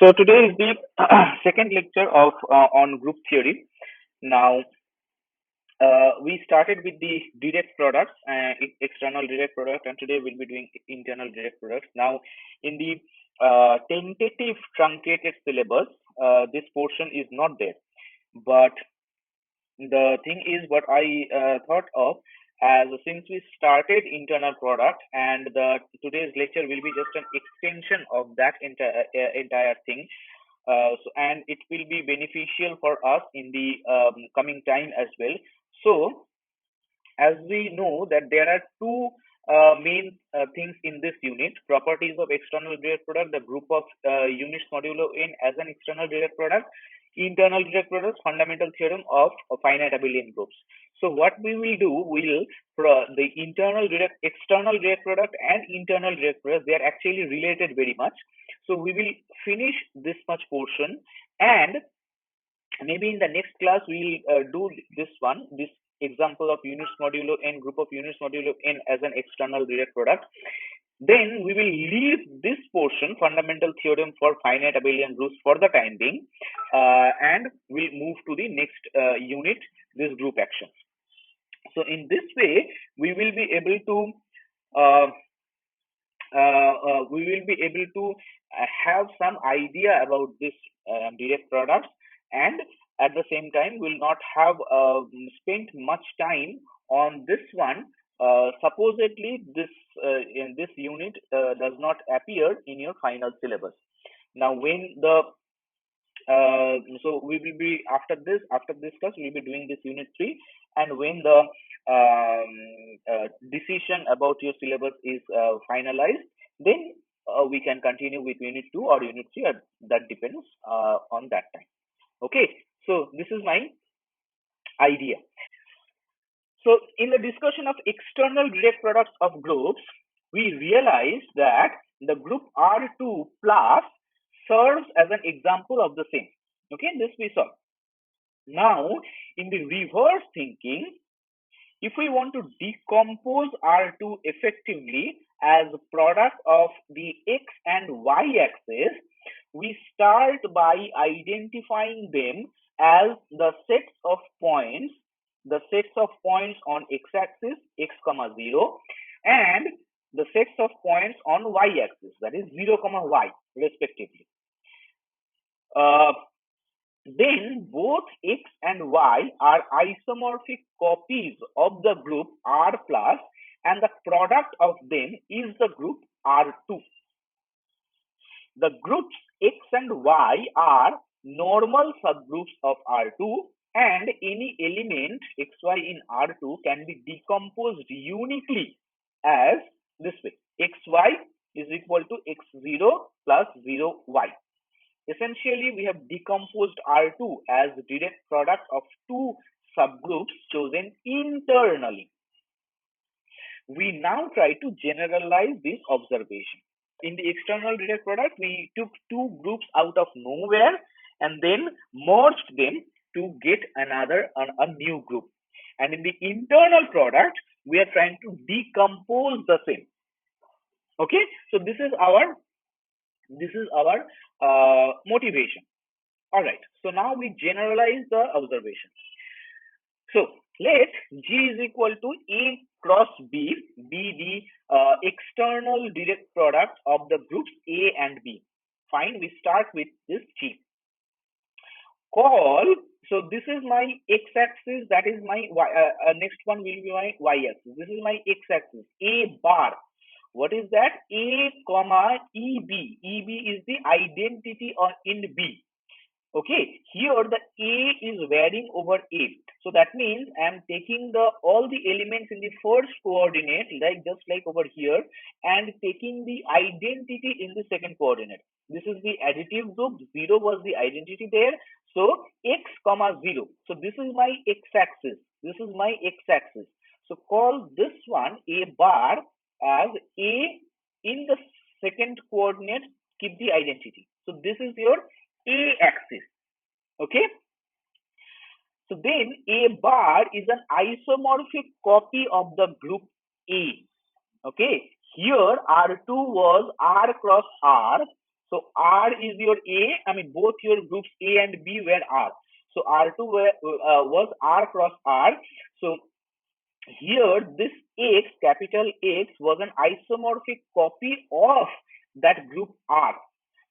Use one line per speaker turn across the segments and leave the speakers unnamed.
So today is the second lecture of on group theory. Now we started with the direct products, external direct product, and today we'll be doing internal direct products. Now in the tentative truncated syllabus, this portion is not there, but the thing is what I thought of as since we started internal product and the today's lecture will be just an extension of that entire thing, and it will be beneficial for us in the coming time as well. So as we know that there are two main things in this unit: properties of external direct product, the group of units modulo n as an external direct product, internal direct products, fundamental theorem of finite abelian groups. So what we will do, the internal direct, external direct product and internal direct product, they are actually related very much. So we will finish this much portion, and maybe in the next class we'll do this example of units modulo n, group of units modulo n as an external direct product. Then we will leave this portion, fundamental theorem for finite abelian groups, for the time being, and we'll move to the next unit, this group actions. So in this way we will be able to have some idea about this direct products, and at the same time will not have spent much time on this one. Supposedly this in this unit does not appear in your final syllabus. Now when the so we will be after this class we will be doing this unit 3, and when the decision about your syllabus is finalized, then we can continue with unit 2 or unit 3, that depends on that time. Okay, so this is my idea. So in the discussion of external direct products of groups, we realized that the group R2 plus serves as an example of the same. Okay, this we saw. Now in the reverse thinking, if we want to decompose R2 effectively as a product of the x and y axis, we start by identifying them as the sets of points on x-axis, x comma 0, and the sets of points on y-axis, that is 0 comma y respectively. Then both x and y are isomorphic copies of the group R plus, and the product of them is the group R2. The groups x and y are normal subgroups of R2, and any element xy in R2 can be decomposed uniquely as this way: xy is equal to x0 plus 0y. Essentially, we have decomposed R2 as direct product of two subgroups chosen internally. We now try to generalize this observation. In the external direct product, we took two groups out of nowhere and then merged them to get a new group. And in the internal product, we are trying to decompose the same. Okay, so this is our motivation. All right, so now we generalize the observation. So let G is equal to A cross B be the external direct product of the groups A and B. Fine, we start with this G. So this is my x-axis, that is my next one will be my y-axis. This is my x-axis, A bar. What is that? A comma EB. EB is the identity in B. Okay, here the A is varying over A. So that means I am taking all the elements in the first coordinate, like just like over here, and taking the identity in the second coordinate. This is the additive group. 0 was the identity there. So x comma 0. So this is my x-axis. This is my x-axis. So call this one A bar as A in the second coordinate, keep the identity. So this is your A axis. Okay. So then A bar is an isomorphic copy of the group A. Okay. Here R2 was R cross R. So R is your A. I mean, both your groups A and B were R. So R2 was R cross R. So here this X, capital X, was an isomorphic copy of that group R.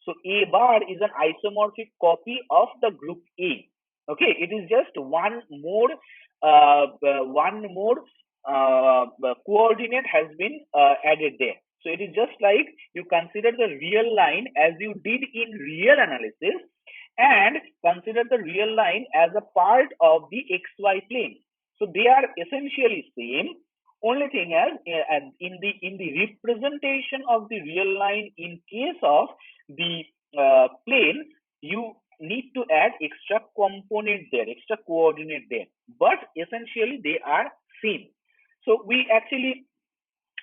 So A bar is an isomorphic copy of the group A. Okay, it is just one more coordinate has been added there. So it is just like you consider the real line as you did in real analysis, and consider the real line as a part of the xy plane. So they are essentially same. Only thing is, in the representation of the real line in case of the plane, you need to add extra component there, extra coordinate there. But essentially they are same. So we actually,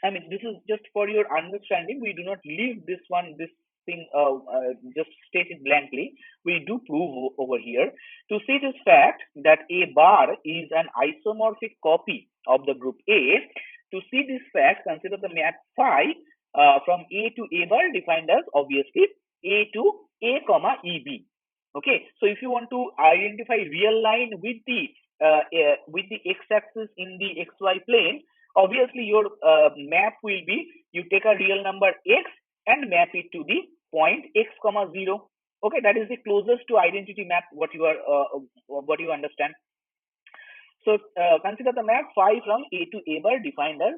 I mean, this is just for your understanding. We do not leave this thing just stated blankly. We do prove over here to see this fact that A bar is an isomorphic copy of the group A. To see this fact, consider the map phi from A to A bar defined as obviously A to A comma EB. Okay, so if you want to identify real line with the x-axis in the xy plane, obviously your map will be, you take a real number x and map it to the point x comma 0. Okay, that is the closest to identity map what you understand. So consider the map phi from A to A bar defined as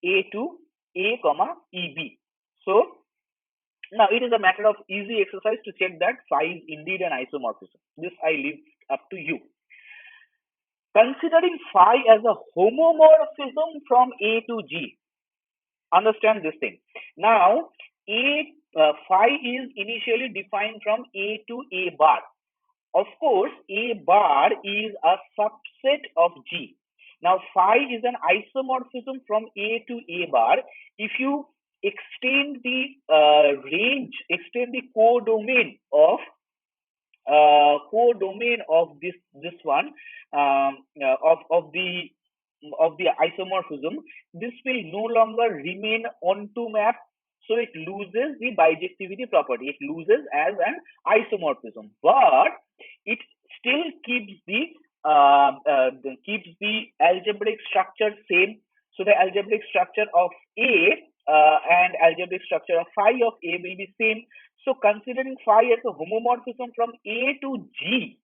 A to A comma EB. So now it is a matter of easy exercise to check that phi is indeed an isomorphism. This I leave up to you. Considering phi as a homomorphism from A to G, understand this thing. Now, phi is initially defined from A to A bar. Of course, A bar is a subset of G. Now, phi is an isomorphism from A to A bar. If you extend the range, extend the codomain of this one of the isomorphism, this will no longer remain onto map, so it loses the bijectivity property. It loses as an isomorphism, but it still keeps the algebraic structure same. So the algebraic structure of A and algebraic structure of phi of A will be same. So considering phi as a homomorphism from A to G,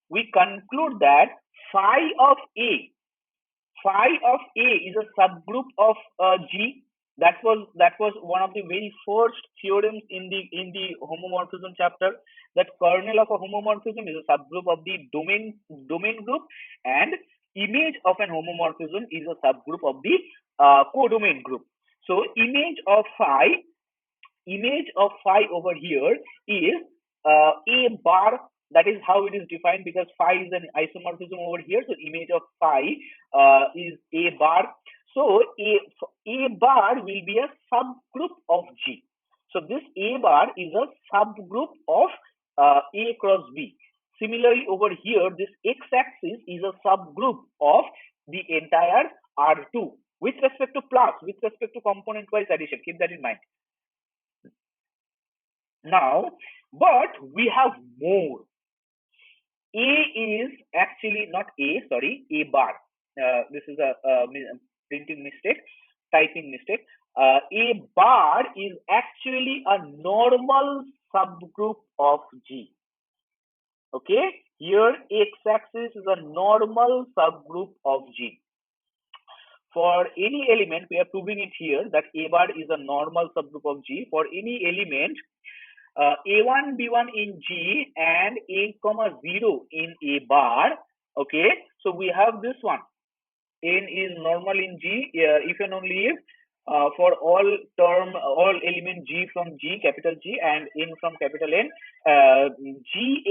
we conclude that phi of A is a subgroup of G. That was one of the very first theorems in the homomorphism chapter, that kernel of a homomorphism is a subgroup of the domain group, and image of an homomorphism is a subgroup of the codomain group. So image of phi over here is A bar. That is how it is defined, because phi is an isomorphism over here. So image of phi is A bar. So A bar will be a subgroup of G. So this A bar is a subgroup of A cross B. Similarly, over here, this x-axis is a subgroup of the entire R2 with respect to plus, with respect to component-wise addition. Keep that in mind. Now, but we have more. A is actually not A, sorry, A bar. This is a printing mistake, typing mistake. A bar is actually a normal subgroup of G. Okay, here x-axis is a normal subgroup of G. For any element, we are proving it here that A bar is a normal subgroup of G. For any element, A1, B1 in G and A comma 0 in A bar. Okay, so we have this one. N is normal in G, if and only if for all element G from G, capital G, and N from capital N, G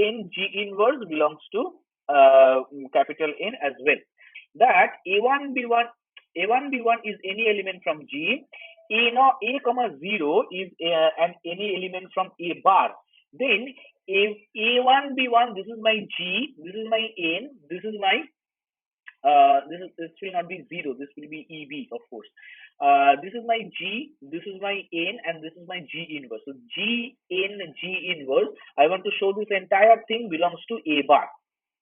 inverse belongs to capital N as well. That A1, B1 is any element from G. A comma 0 is any element from A bar. Then if A1, B1, this is my G, this is my N, this is my this will not be 0, this will be EB, of course. This is my G, this is my N, and this is my G inverse. So G, N, G inverse, I want to show this entire thing belongs to A bar.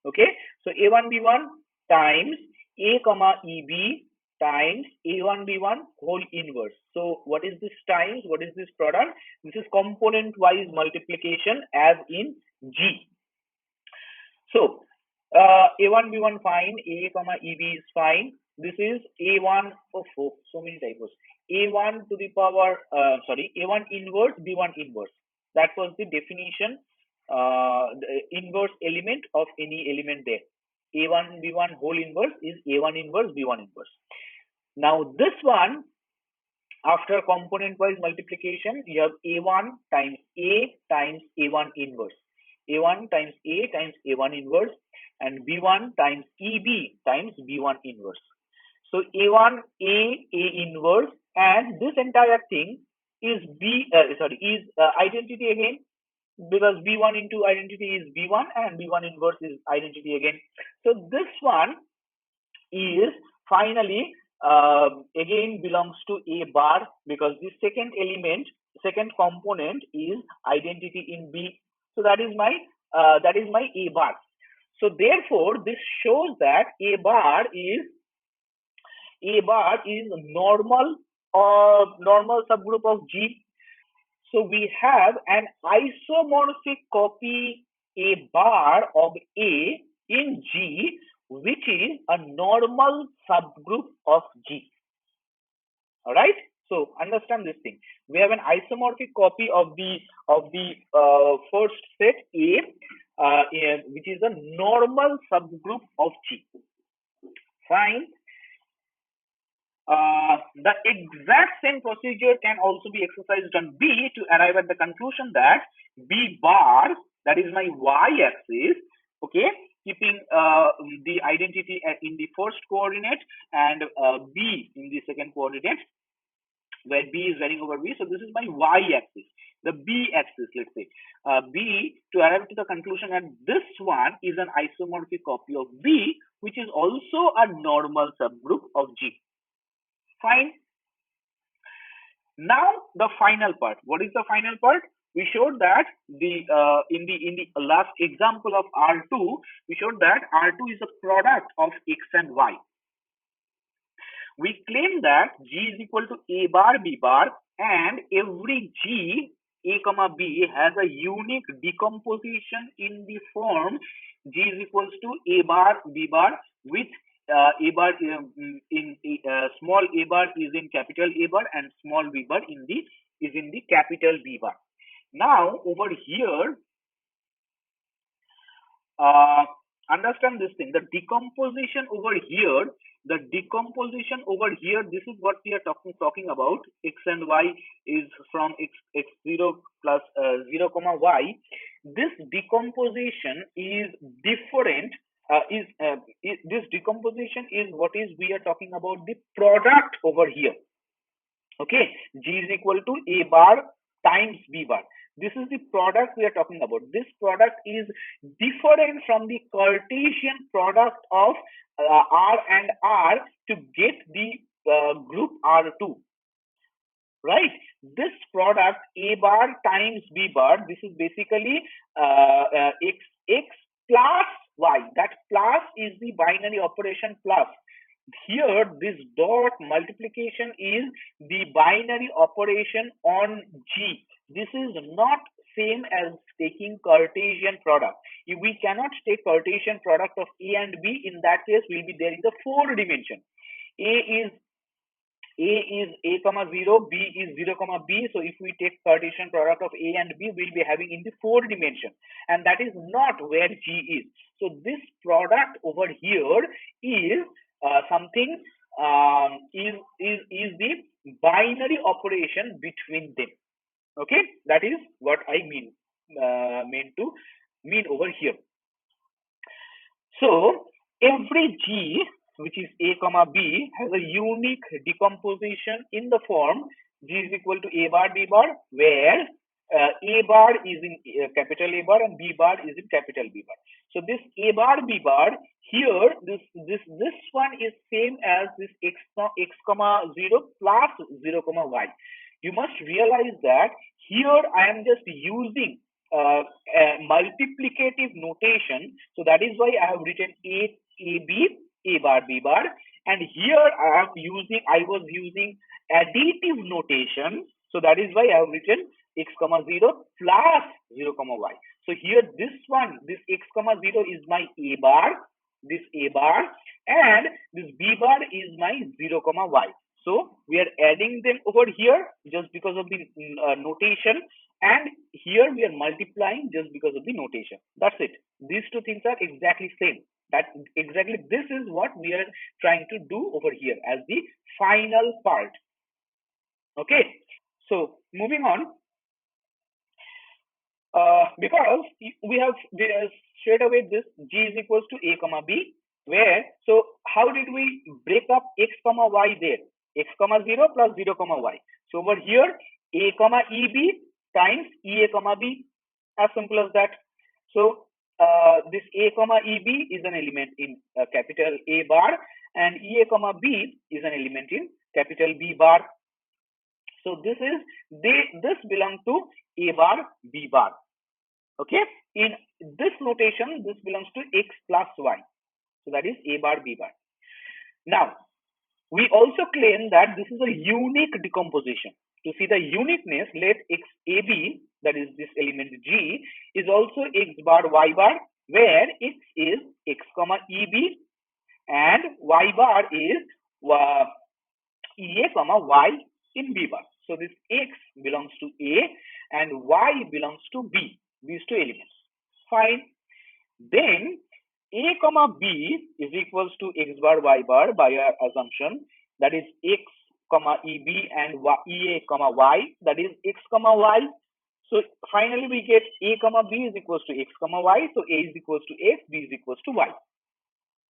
Okay, so A1 B1 times A comma EB times A1 B1 whole inverse. So what is this times? What is this product? This is component wise multiplication as in G. So A1 B1 fine, A comma EB is fine. This is A1 of so many typos. A1 to the power A1 inverse B1 inverse. That was the definition, the inverse element of any element there. A1 B1 whole inverse is A1 inverse B1 inverse. Now this one, after component wise multiplication, you have A1 times A times A1 inverse. A1 times A times A1 inverse, and B1 times EB times B1 inverse. So A1 A inverse, and this entire thing is identity again, because B1 into identity is B1 and B1 inverse is identity again. So this one is finally again belongs to A bar, because the second element, second component is identity in B. So that is my A bar. So therefore this shows that A bar is normal subgroup of G. So we have an isomorphic copy A bar of A in G, which is a normal subgroup of G. All right. So understand this thing. We have an isomorphic copy of the first set A, which is a normal subgroup of G. Fine. The exact same procedure can also be exercised on B to arrive at the conclusion that B bar, that is my y-axis, okay, keeping the identity in the first coordinate and B in the second coordinate, where B is running over B. So this is my y-axis. The B axis, let's say, B, to arrive to the conclusion that this one is an isomorphic copy of B, which is also a normal subgroup of G. Fine. Now the final part. What is the final part? We showed that in the last example of R2, we showed that R2 is a product of X and Y. We claim that G is equal to A bar B bar, and every G A comma B has a unique decomposition in the form G is equals to A bar B bar, with A bar small a bar is in capital A bar and small b bar is in the capital B bar. Now over here, understand this thing. The decomposition over here, this is what we are talking about. X and Y is from x0 plus 0 comma y. This decomposition is different. This decomposition is what is we are talking about the product over here. Okay, G is equal to A bar times B bar. This is the product we are talking about. This product is different from the Cartesian product of R and R to get the group R2. Right? This product A bar times B bar, this is basically x plus y. That plus is the binary operation plus. Here this dot multiplication is the binary operation on G. This is not same as taking Cartesian product. If we cannot take Cartesian product of A and B, in that case will be there in the 4 dimension. A is A comma 0, B is 0 comma B. So if we take Cartesian product of A and B, we'll be having in the 4 dimension, and that is not where G is. So this product over here is something is the binary operation between them. Okay, that is what I mean over here. So every G which is A comma B has a unique decomposition in the form G is equal to A bar B bar, where A bar is in capital A bar and B bar is in capital B bar. So this A bar B bar here this one is same as this x comma 0 plus 0 comma y. You must realize that here I am just using a multiplicative notation, so that is why I have written a b, a bar b bar, and here I was using additive notation, so that is why I have written x comma 0 plus 0 comma y. So here this x comma 0 is my a bar, this a bar, and this b bar is my 0 comma y. So we are adding them over here just because of the notation, and here we are multiplying just because of the notation. That's it. These two things are exactly same. That exactly this is what we are trying to do over here as the final part. Okay, so moving on, because we have straight away this g is equals to a comma b, where, so how did we break up x comma y there? X comma 0 plus 0 comma y. So over here, a comma eb times ea comma b, as simple as that. So this a comma eb is an element in capital A bar, and ea comma b is an element in capital B bar. So this belongs to a bar b bar. Okay, in this notation, this belongs to x plus y. So that is a bar b bar. Now, we also claim that this is a unique decomposition. To see the uniqueness, let x a b, that is this element g, is also x bar y bar, where x is x comma eb and y bar is ea comma y in b bar. So this x belongs to a and y belongs to b, these two elements. Fine. Then a comma b is equals to x bar y bar by our assumption, that is x comma eb and ea comma y, that is x comma y. So finally we get a comma b is equals to x comma y. So a is equals to x, b is equals to y.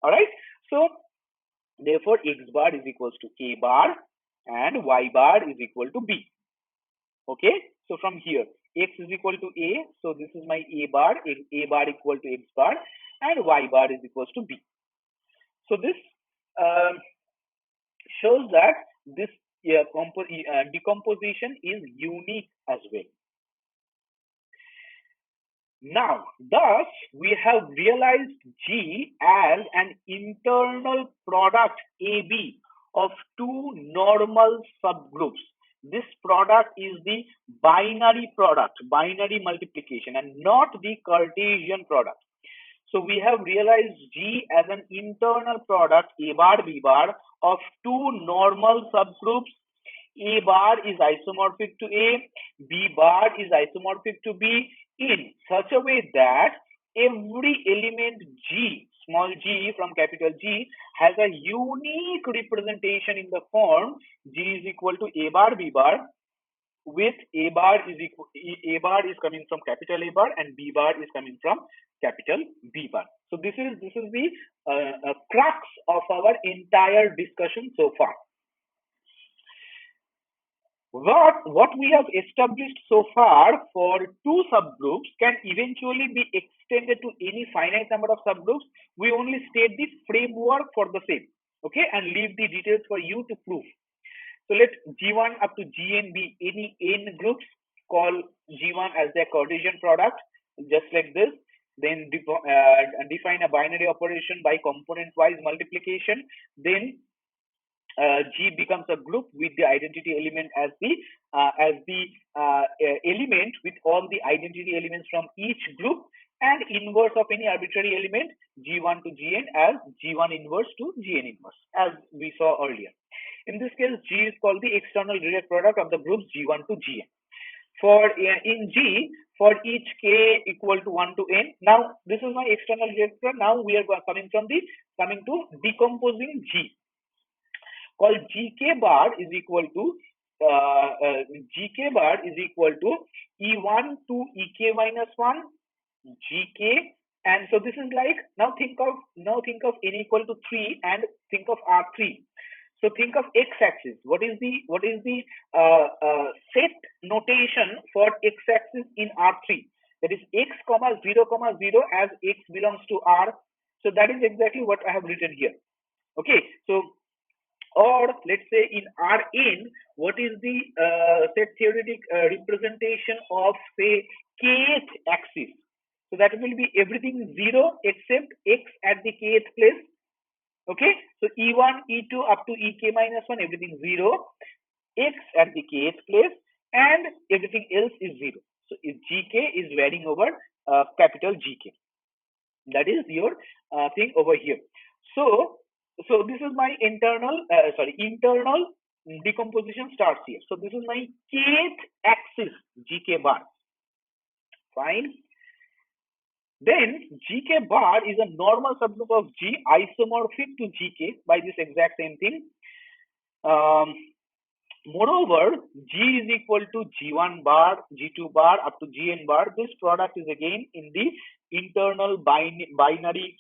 All right. So therefore x bar is equals to a bar and y bar is equal to b. Okay. So from here, x is equal to a. So this is my a bar equal to x bar, and y bar is equals to b. So this shows that this decomposition is unique as well. Now, thus we have realized G as an internal product AB of two normal subgroups. This product is the binary product, binary multiplication, and not the Cartesian product. So we have realized G as an internal product A bar B bar of two normal subgroups. A bar is isomorphic to A, B bar is isomorphic to B, in such a way that every element G, small g from capital G, has a unique representation in the form G is equal to A bar B bar, with A bar is coming from capital A bar and B bar is coming from capital B bar. So this is the crux of our entire discussion so far. What we have established so far for two subgroups can eventually be extended to any finite number of subgroups. We only state the framework for the same, okay, and leave the details for you to prove. So let G1 up to Gn be any n groups. Call G1 as their Cartesian product, just like this. Then define a binary operation by component-wise multiplication. Then G becomes a group with the identity element as the element with all the identity elements from each group, and inverse of any arbitrary element G1 to Gn as G1 inverse to Gn inverse, as we saw earlier. In this case, G is called the external direct product of the groups G1 to Gn. For in G, for each k equal to 1 to n. Now this is my external direct product. Now we are coming to decomposing G. Called gk bar is equal to E1 to ek minus 1 gk, and so this is like, now think of n equal to 3 and think of R3. So think of x-axis. What is the set notation for x-axis in R3? That is x comma 0 as x belongs to R. So that is exactly what I have written here. Okay, so or let's say in Rn, what is the say theoretic representation of say kth axis? So that will be everything zero except x at the kth place. Okay, so E1, E2 up to Ek minus 1, everything zero, x at the kth place, and everything else is zero. So if Gk is varying over capital Gk. That is your thing over here. So this is my internal decomposition starts here. So this is my kth axis Gk bar. Fine. Then Gk bar is a normal subgroup of G isomorphic to Gk by this exact same thing. Moreover, G is equal to G1 bar, G2 bar up to Gn bar. This product is again in the internal binary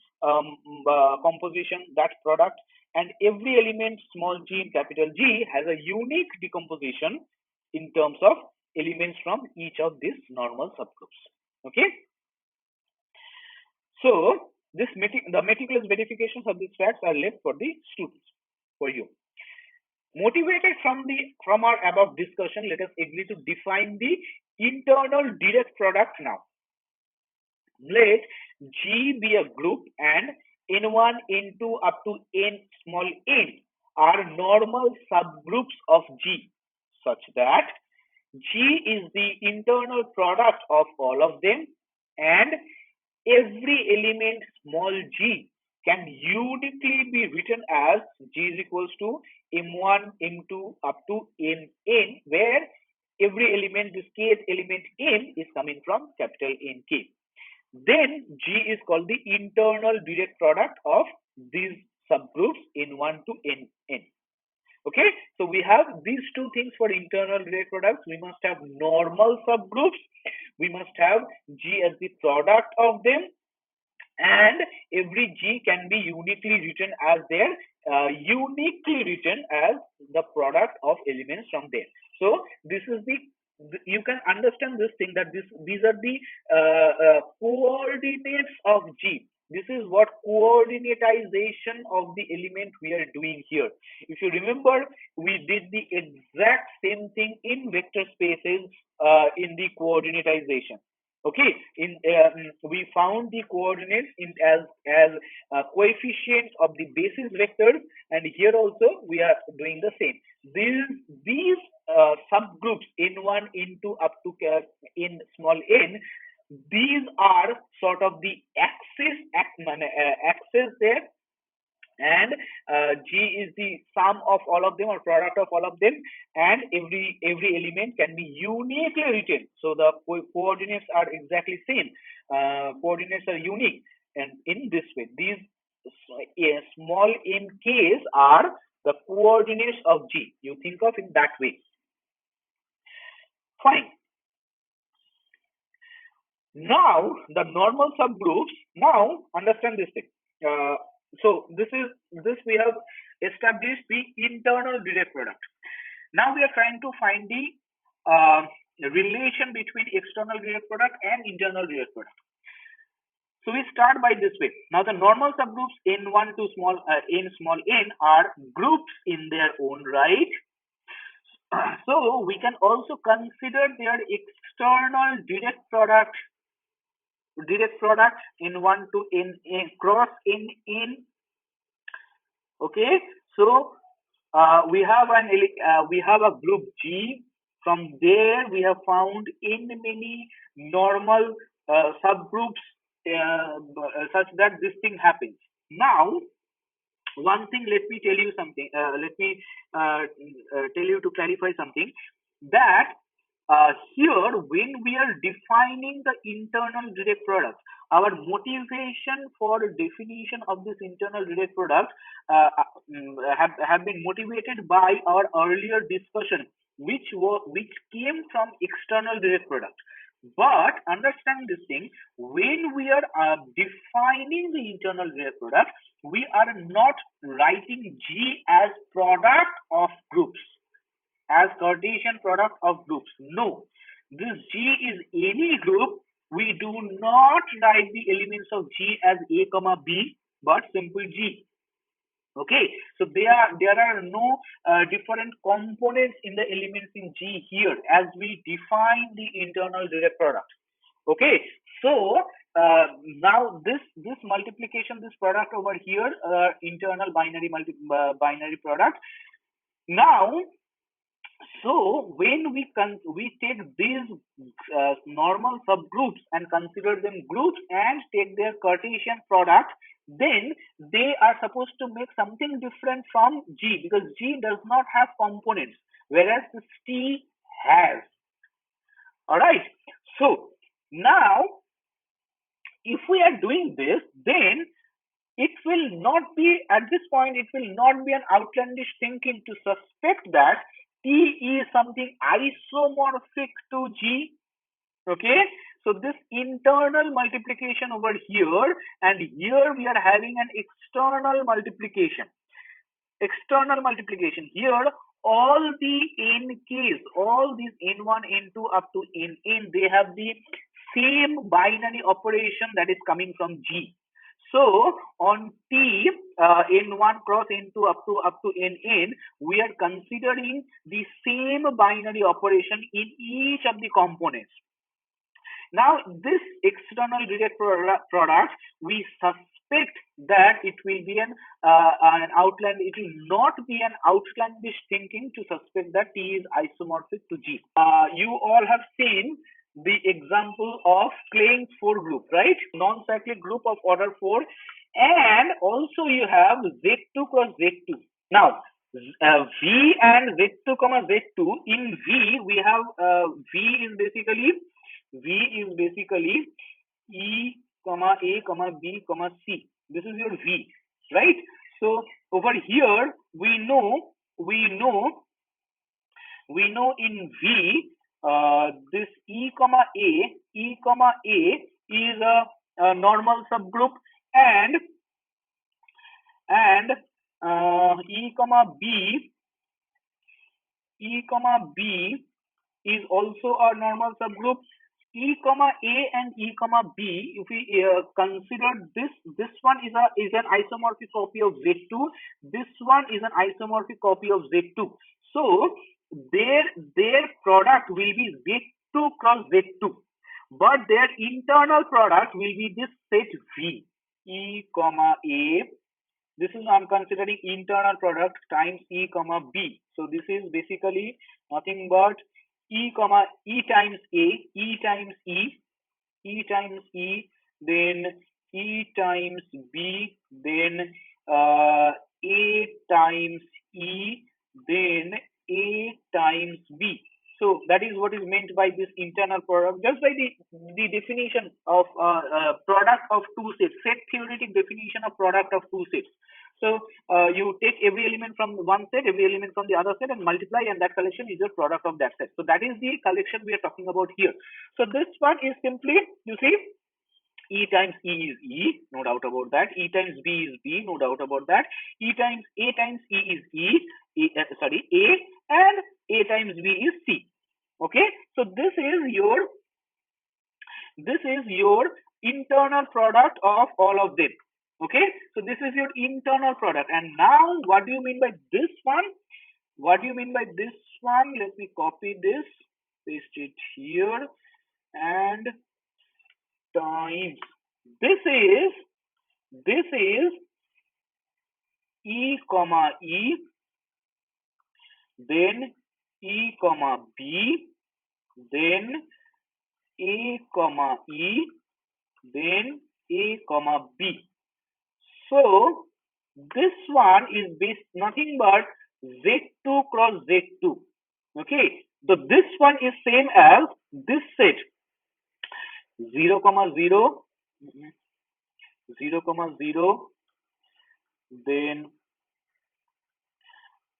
composition, that product, and every element small g and capital G has a unique decomposition in terms of elements from each of these normal subgroups. Okay. So the meticulous verifications of these facts are left for the students, for you. Motivated from our above discussion, let us agree to define the internal direct product now. Let G be a group and N1, N2 up to N small n are normal subgroups of G such that G is the internal product of all of them, and every element small g can uniquely be written as G is equals to M1, M2 up to N, where every element, this kth element N, is coming from capital Nk. Then G is called the internal direct product of these subgroups N1 to Nn. Okay, so we have these two things for internal direct products. We must have normal subgroups, we must have G as the product of them, and every G can be uniquely written as the product of elements from there. So this is you can understand this thing, that these are the coordinates of G. This is what coordinatization of the element we are doing here. If you remember, we did the exact same thing in vector spaces in the coordinatization. Okay, we found the coordinates as coefficients of the basis vectors, and here also we are doing the same. These subgroups N1, N2 up to N small n, these are sort of the axis there, and G is the sum of all of them or product of all of them, and every element can be uniquely written. So the coordinates are exactly same. Coordinates are unique, and in this way, these small n k's are the coordinates of G. You think of in that way. Fine. Now the normal subgroups. Now understand this thing. So this we have established the internal direct product. Now we are trying to find the relation between external direct product and internal direct product. So we start by this way. Now the normal subgroups N1 to n small n are groups in their own right. So we can also consider their external direct product N1 to n cross n. Okay, so we have a group G. From there we have found n many normal subgroups such that this thing happens. Now one thing, let me tell you something, tell you to clarify something, that here when we are defining the internal direct product, our motivation for definition of this internal direct product have been motivated by our earlier discussion, which came from external direct product. But understand this thing, when we are defining the internal direct product, we are not writing G as product of groups, as Cartesian product of groups. No, this G is any group. We do not write the elements of G as A, B. but simple G. Okay, so there are no different components in the elements in G here as we define the internal direct product. Okay, so now this multiplication, this product over here, internal binary product. Now, so when we take these normal subgroups and consider them groups and take their Cartesian product, then they are supposed to make something different from G, because G does not have components, whereas this T has. All right. So now, if we are doing this, then it will not be, at this point, it will not be an outlandish thinking to suspect that T is something isomorphic to G. Okay, so this internal multiplication over here, and here we are having an external multiplication. External multiplication here, all the NKs, all these N1, N2 up to Nn, they have the same binary operation that is coming from G. So on T, N1 cross N2 up to Nn, we are considering the same binary operation in each of the components. Now, this external direct product, we suspect that it will be an outland. It will not be an outlandish thinking to suspect that T is isomorphic to G. You all have seen the example of Klein's 4 group, right? Non-cyclic group of order 4, and also you have Z2 cross Z2. Now, V and Z2 comma Z2, in V we have V is basically E comma A comma B comma C. This is your V, right? So over here we know in V this E comma A is a normal subgroup, and E comma B is also a normal subgroup. E comma A and E comma B, if we consider this one is an isomorphic copy of Z2. This one is an isomorphic copy of Z2. So their product will be Z2 cross Z2, but their internal product will be this set V. E comma A. This is, I'm considering internal product times E comma B. So this is basically nothing but E comma E times A, E times E, then E times B, then A times E, then A times B. So that is what is meant by this internal product, just by the definition of product of two sets, set theoretic definition of product of two sets. So you take every element from one set, every element from the other set, and multiply, and that collection is your product of that set. So that is the collection we are talking about here. So this one is simply, you see, E times E is E, no doubt about that. E times B is B, no doubt about that. A times E is A, and A times B is C. Okay, so this is your internal product of all of them. Okay, so this is your internal product. And now, what do you mean by this one? What do you mean by this one? Let me copy this, paste it here, and times. This is E comma E, then E comma B, then A comma E, then A comma B. So this one is based nothing but Z2 cross Z2. Okay, so this one is same as this set 0 comma 0, 0 comma 0, then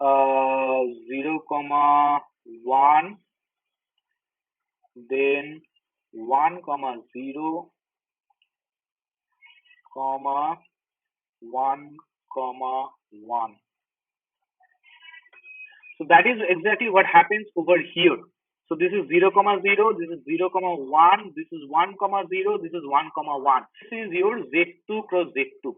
0 comma 1, then 1 comma 0, comma 1 comma 1. So that is exactly what happens over here. So this is 0 comma 0, this is 0 comma 1, this is 1 comma 0, this is 1 comma 1. This is your Z2 cross Z2.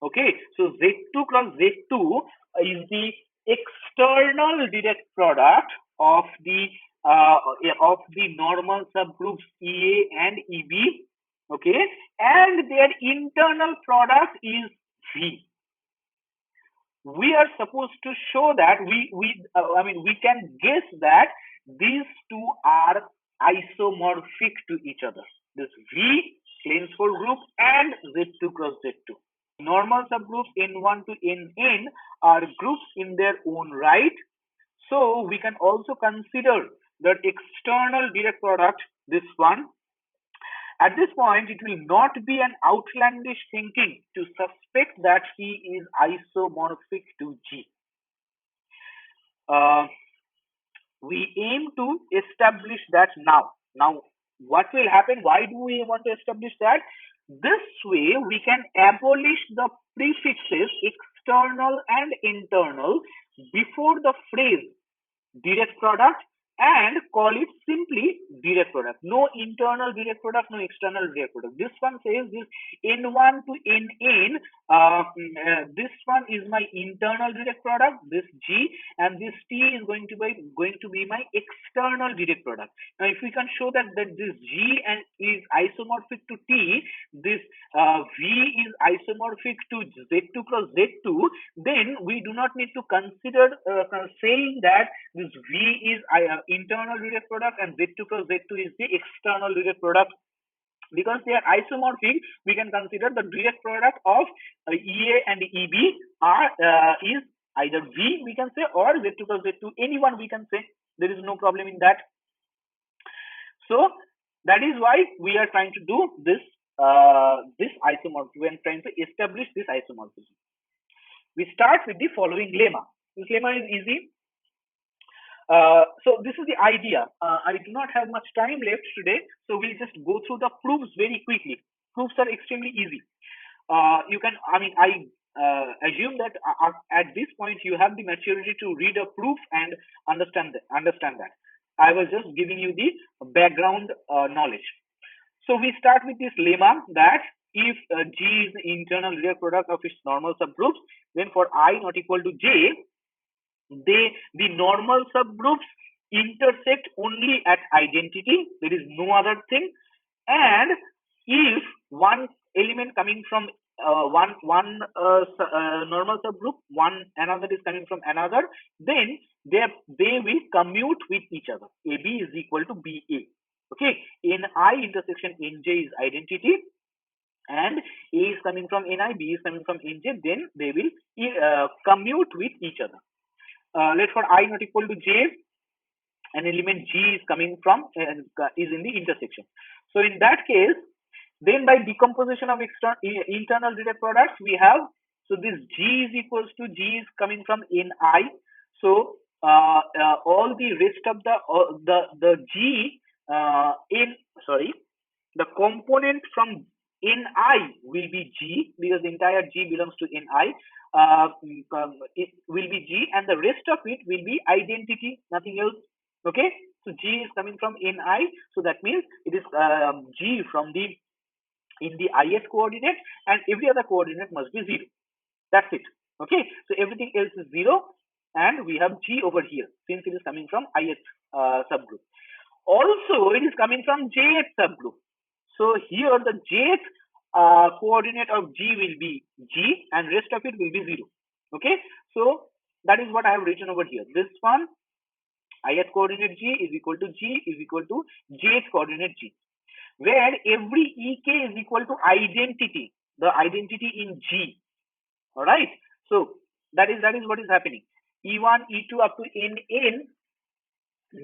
Okay, so Z2 cross Z2 is the external direct product of the normal subgroups EA and EB. Okay, and their internal product is V. We are supposed to show that we can guess that these two are isomorphic to each other. This V Lensford group and Z2 cross Z2. Normal subgroups N1 to Nn are groups in their own right. So we can also consider the external direct product, this one. At this point, it will not be an outlandish thinking to suspect that he is isomorphic to G. We aim to establish that now. Now, what will happen? Why do we want to establish that? This way, we can abolish the prefixes external and internal before the phrase direct product and call it simply direct product. No internal direct product, no external direct product. This one says this N1 to Nn. This one is my internal direct product, this G, and this T is going to be my external direct product. Now, if we can show that this G and is isomorphic to T, this V is isomorphic to Z2 cross Z2, then we do not need to consider saying that this V is internal direct product and Z2 cross Z2 is the external direct product. Because they are isomorphic, we can consider the direct product of EA and EB is either V, we can say, or Z2 cross Z2, anyone we can say. There is no problem in that. So that is why we are trying to do this isomorphism. We are trying to establish this isomorphism. We start with the following lemma. This lemma is easy. So this is the idea. I do not have much time left today, so we'll just go through the proofs very quickly. Proofs are extremely easy. I assume that at this point you have the maturity to read a proof and understand that. I was just giving you the background knowledge. So we start with this lemma that if G is the internal direct product of its normal subgroups, then for I not equal to J, the normal subgroups intersect only at identity. There is no other thing. And if one element coming from normal subgroup, another is coming from another, then they will commute with each other. AB is equal to BA. Okay, NI intersection NJ is identity, and A is coming from NI, B is coming from NJ, then they will commute with each other. Let for I not equal to J, an element G is coming from is in the intersection. So in that case, then by decomposition of internal direct products, we have, so this G is equals to G is coming from NI. So all the rest of the G the component from NI will be G, because the entire G belongs to NI. It will be G, and the rest of it will be identity, nothing else. Okay, so G is coming from NI, so that means it is G from in the ith coordinate, and every other coordinate must be 0. That's it. Okay, so everything else is 0, and we have G over here since it is coming from ith subgroup. Also, it is coming from jth subgroup. So here the jth coordinate of G will be G, and rest of it will be 0. Okay, so that is what I have written over here. This one, ith coordinate G is equal to G is equal to jth coordinate G, where every EK is equal to identity, the identity in G. All right, so that is what is happening. E1, E2 up to Nn,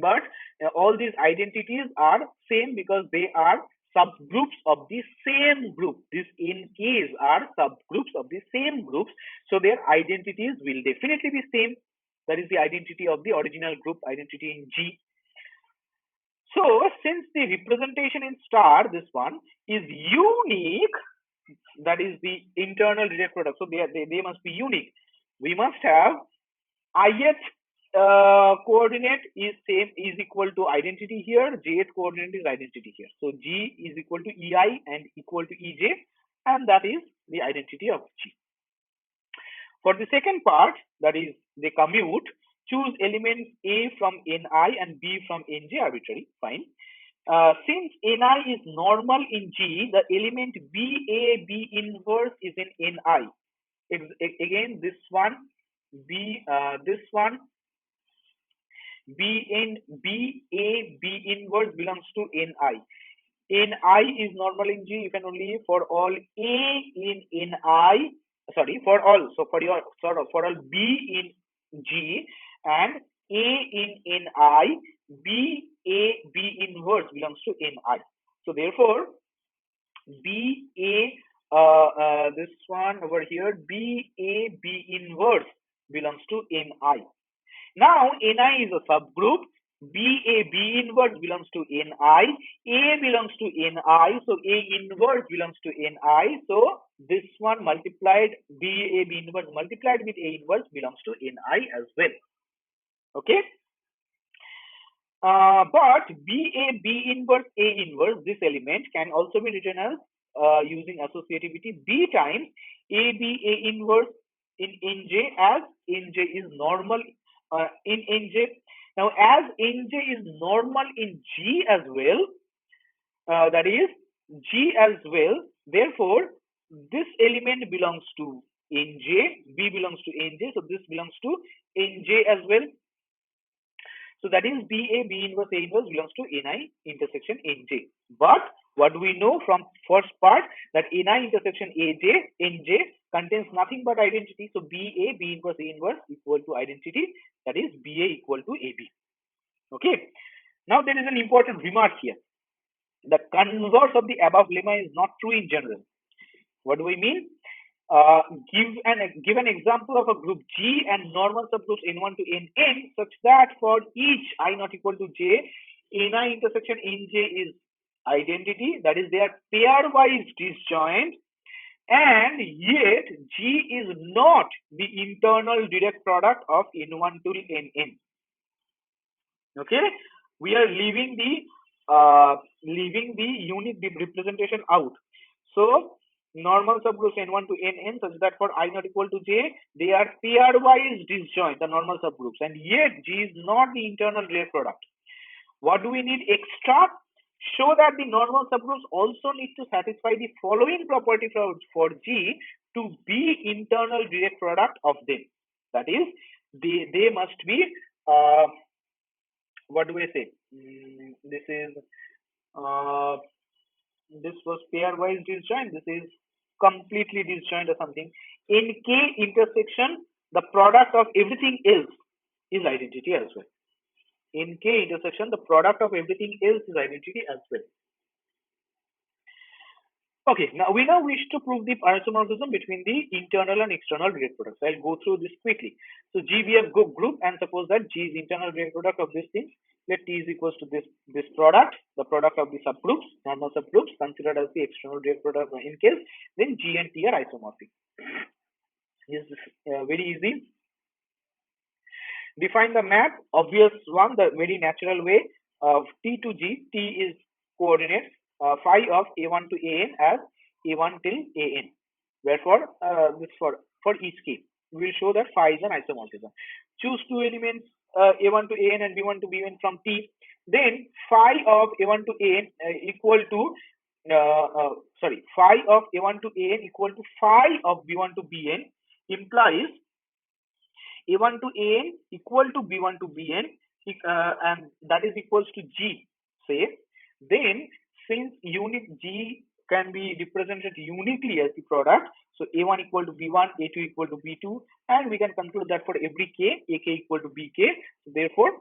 but all these identities are same because they are subgroups of the same group. These NKs are subgroups of the same groups, so their identities will definitely be same. That is the identity of the original group identity in G. So since the representation in star, this one is unique, that is the internal direct product, so they must be unique. We must have ith coordinate is equal to identity here, jth coordinate is identity here. So G is equal to EI and equal to EJ, and that is the identity of G. For the second part, that is they commute, choose elements A from Ni and B from Nj arbitrary. Fine. Since Ni is normal in G, the element B inverse is in Ni. Again, this one, this one, B inverse belongs to Ni. Ni is normal in G. You can only for all A in Ni. Sorry, for all. So for your for all B in G and A in Ni, B inverse belongs to Ni. So therefore, this one over here, B inverse belongs to Ni. Now, Ni is a subgroup. B inverse belongs to Ni. A belongs to Ni. So, A inverse belongs to Ni. So, this one multiplied, B inverse multiplied with A inverse belongs to Ni as well. Okay. But B inverse A inverse, this element can also be written as using associativity B times A inverse in Nj, as Nj is normal in Nj. Now, as Nj is normal in G as well, that is G as well, therefore, this element belongs to Nj, B belongs to Nj, so this belongs to Nj as well. So that is B inverse A inverse belongs to Ni intersection Nj. But what do we know from first part, that Ni intersection Nj contains nothing but identity. So B inverse A inverse equal to identity, that is BA equal to AB. Okay. Now there is an important remark here. The converse of the above lemma is not true in general. What do we mean? Give an example of a group G and normal subgroups N1 to Nn such that for each I not equal to J, Ni intersection Nj is identity, that is they are pairwise disjoint, and yet G is not the internal direct product of N1 to Nn. Okay, we are leaving the unit representation out. So normal subgroups N1 to Nn such that for I not equal to J, they are pairwise disjoint, the normal subgroups, and yet G is not the internal direct product. What do we need extra? Show that the normal subgroups also need to satisfy the following property for G to be internal direct product of them. That is, they must be, what do I say? This is, this was pairwise disjoint, this is completely disjoint or something. In K intersection, the product of everything else is identity as well. In K intersection, the product of everything else is identity as well. Okay, now we wish to prove the isomorphism between the internal and external direct products. I'll go through this quickly. So G we have group, and suppose that G is internal direct product of this thing. Let T is equals to this product, the product of the subgroups, normal subgroups considered as the external direct product in case, then G and T are isomorphic. This is very easy. Define the map, obvious one, the very natural way of T to G. T is coordinates phi of A1 to AN as A1 till AN. Wherefore, this for each K, we will show that phi is an isomorphism. Choose two elements A1 to AN and B1 to BN from T. Then phi of A1 to AN equal to phi of A1 to AN equal to phi of B1 to BN implies A1 to AN equal to B1 to BN, and that is equals to G, say. Then, since unit G can be represented uniquely as the product, so A1 equal to B1, A2 equal to B2, and we can conclude that for every K, AK equal to BK. Therefore,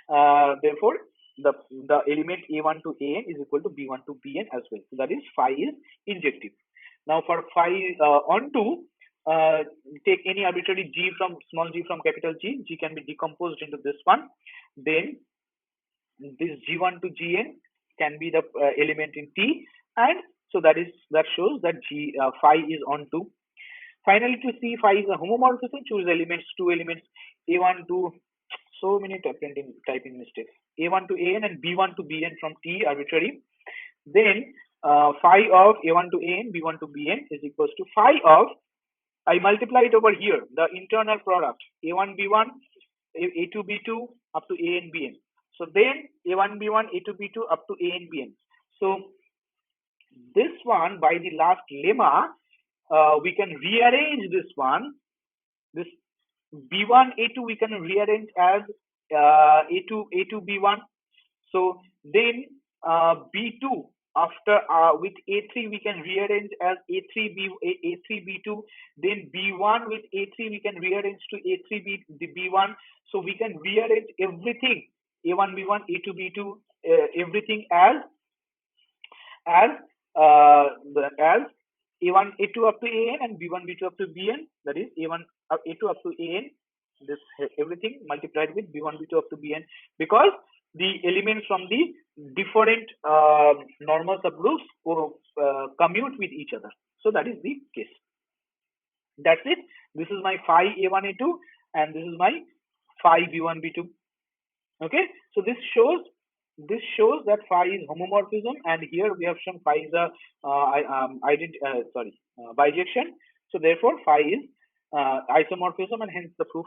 the element A1 to AN is equal to B1 to BN as well. So that is phi is injective. Now for phi onto, take any arbitrary G from small g from capital G. G can be decomposed into this one. Then this G1 to Gn can be the element in T, and so that shows that phi is onto. Finally, to see phi is a homomorphism, choose elements, two elements, A1 to, so many typing mistakes, A1 to AN and B1 to BN from T arbitrary. Then phi of A1 to AN, B1 to BN is equals to phi of I multiply it over here, the internal product, A1, B1, A2, B2, up to AN, BN. So then A1, B1, A2, B2, up to AN, BN. So this one, by the last lemma, we can rearrange this one, this B1, A2, we can rearrange as A2, B1. So then B2 after with A3 we can rearrange as A3 B2. Then B1 with A3 we can rearrange to A3 B1. So we can rearrange everything A1 B1 A2 B2 everything as as A1 A2 up to AN and B1 B2 up to BN. That is A1 A2 up to AN. This everything multiplied with B1 B2 up to BN, because the elements from the different normal subgroups commute with each other. So that is the case. That's it. This is my phi A1 A2 and this is my phi B1 B2. Okay, so this shows that phi is homomorphism, and here we have shown phi is a bijection. So therefore phi is isomorphism, and hence the proof